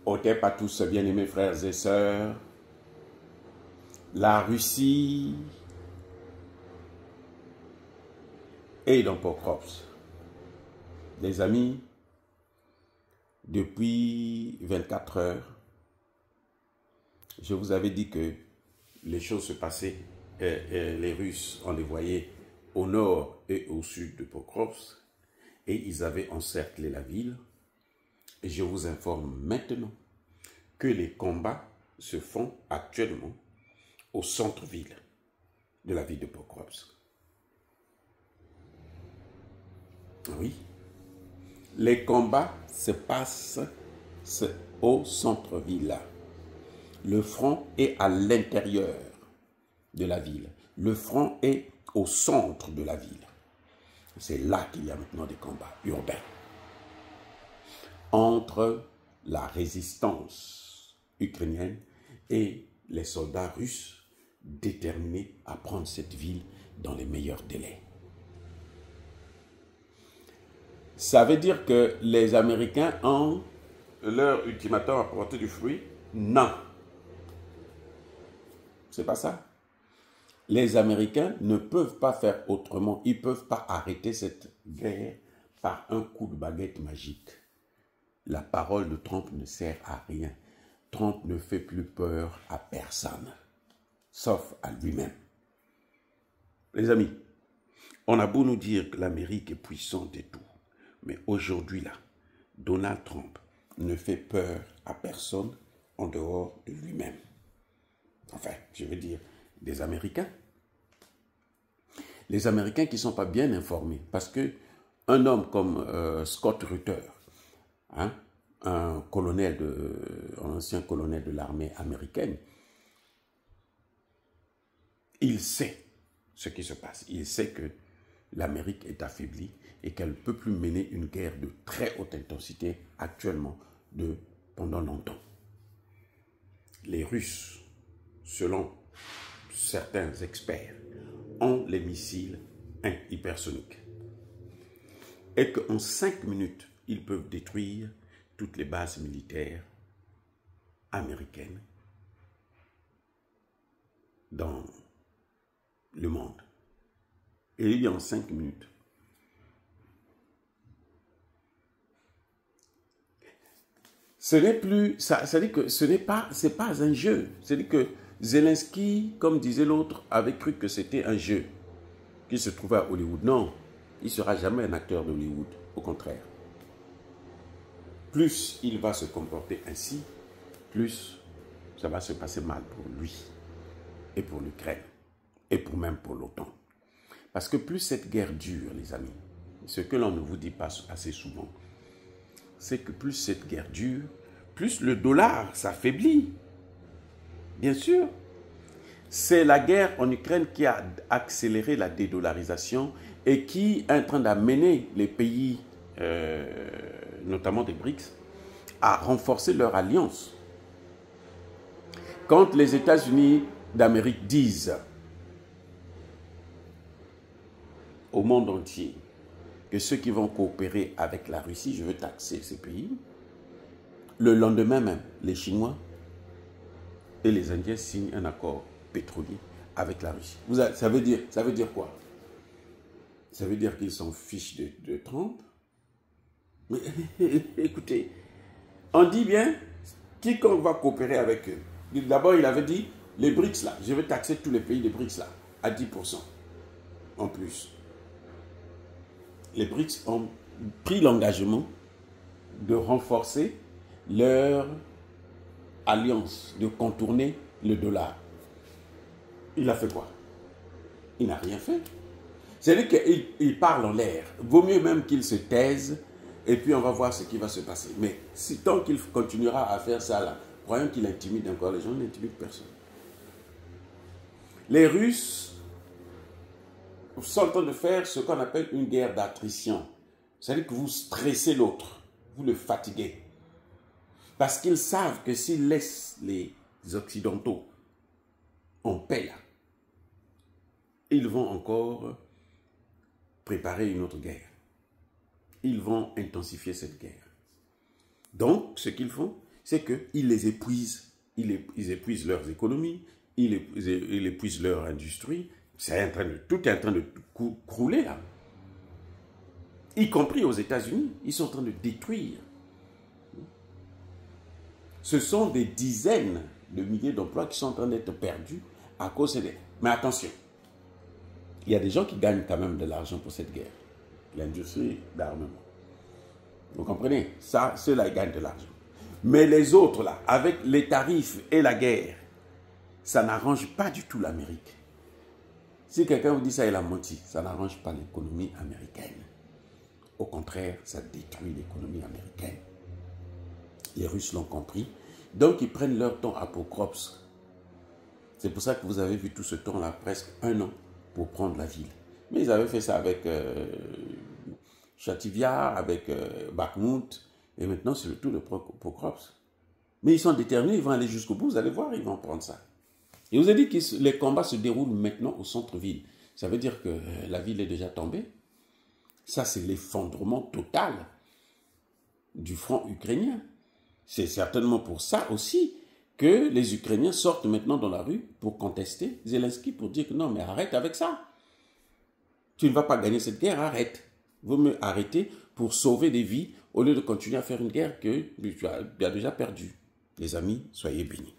Otep à tous, bien-aimés frères et sœurs, la Russie est dans Pokrovsk. Les amis, depuis 24 heures, je vous avais dit que les choses se passaient, et les Russes, on les voyait au nord et au sud de Pokrovsk, et ils avaient encerclé la ville. Et je vous informe maintenant que les combats se font actuellement au centre-ville de la ville de Pokrovsk. Oui, les combats se passent au centre-ville. Le front est à l'intérieur de la ville. Le front est au centre de la ville. C'est là qu'il y a maintenant des combats urbains entre la résistance ukrainienne et les soldats russes déterminés à prendre cette ville dans les meilleurs délais. Ça veut dire que les Américains ont leur ultimatum à porter du fruit? Non. C'est pas ça. Les Américains ne peuvent pas faire autrement. Ils ne peuvent pas arrêter cette guerre par un coup de baguette magique. La parole de Trump ne sert à rien. Trump ne fait plus peur à personne, sauf à lui-même. Les amis, on a beau nous dire que l'Amérique est puissante et tout, mais aujourd'hui là, Donald Trump ne fait peur à personne en dehors de lui-même. Enfin, je veux dire, des Américains. Les Américains qui ne sont pas bien informés, parce que un homme comme Scott Rutter, hein, un ancien colonel de l'armée américaine, il sait ce qui se passe. Il sait que l'Amérique est affaiblie et qu'elle ne peut plus mener une guerre de très haute intensité actuellement pendant longtemps. Les Russes, selon certains experts, ont les missiles hypersoniques. Et qu'en 5 minutes, ils peuvent détruire toutes les bases militaires américaines dans le monde. Et il y a en 5 minutes. Ce n'est plus, c'est-à-dire que c'est pas un jeu. C'est-à-dire que Zelensky, comme disait l'autre, avait cru que c'était un jeu qui se trouvait à Hollywood. Non, il ne sera jamais un acteur d'Hollywood, au contraire. Plus il va se comporter ainsi, plus ça va se passer mal pour lui et pour l'Ukraine et même pour l'OTAN. Parce que plus cette guerre dure, les amis, ce que l'on ne vous dit pas assez souvent, c'est que plus cette guerre dure, plus le dollar s'affaiblit. Bien sûr, c'est la guerre en Ukraine qui a accéléré la dédollarisation et qui est en train d'amener les pays, notamment des BRICS, à renforcer leur alliance. Quand les États-Unis d'Amérique disent au monde entier que ceux qui vont coopérer avec la Russie, je veux taxer ces pays, le lendemain même, les Chinois et les Indiens signent un accord pétrolier avec la Russie. Ça veut dire quoi? Ça veut dire qu'ils s'en fichent de Trump. Mais écoutez, on dit bien, quiconque va coopérer avec eux. D'abord, il avait dit, les BRICS là, je vais taxer tous les pays des BRICS là, à 10% en plus. Les BRICS ont pris l'engagement de renforcer leur alliance, de contourner le dollar. Il a fait quoi? Il n'a rien fait. C'est-à-dire qu'il parle en l'air. Vaut mieux même qu'il se taise et puis on va voir ce qui va se passer. Mais tant qu'il continuera à faire ça là, croyant qu'il intimide encore les gens, il n'intimide personne. Les Russes sont en train de faire ce qu'on appelle une guerre d'attrition. C'est-à-dire que vous stressez l'autre, vous le fatiguez. Parce qu'ils savent que s'ils laissent les Occidentaux en paix là, ils vont encore préparer une autre guerre. Ils vont intensifier cette guerre. Donc, ce qu'ils font, c'est qu'ils les épuisent. Ils épuisent leurs économies, ils épuisent leur industrie. Tout est en train de crouler là. Y compris aux États-Unis, ils sont en train de détruire. Ce sont des dizaines de milliers d'emplois qui sont en train d'être perdus à cause des... Mais attention, il y a des gens qui gagnent quand même de l'argent pour cette guerre. L'industrie d'armement. Vous comprenez? Ça, ceux-là, ils gagnent de l'argent. Mais les autres, là, avec les tarifs et la guerre, ça n'arrange pas du tout l'Amérique. Si quelqu'un vous dit ça, il a menti. Ça n'arrange pas l'économie américaine. Au contraire, ça détruit l'économie américaine. Les Russes l'ont compris. Donc, ils prennent leur temps à Pokrovsk. C'est pour ça que vous avez vu tout ce temps-là, presque 1 an, pour prendre la ville. Mais ils avaient fait ça avec Chativiar, avec Bakhmut, et maintenant c'est le tour de Pokrovsk. Mais ils sont déterminés, ils vont aller jusqu'au bout, vous allez voir, ils vont prendre ça. Et vous avez dit que les combats se déroulent maintenant au centre-ville. Ça veut dire que la ville est déjà tombée. Ça, c'est l'effondrement total du front ukrainien. C'est certainement pour ça aussi que les Ukrainiens sortent maintenant dans la rue pour contester Zelensky, pour dire que non, mais arrête avec ça. Tu ne vas pas gagner cette guerre, arrête. Il vaut mieux arrêter pour sauver des vies au lieu de continuer à faire une guerre que tu as déjà perdue. Les amis, soyez bénis.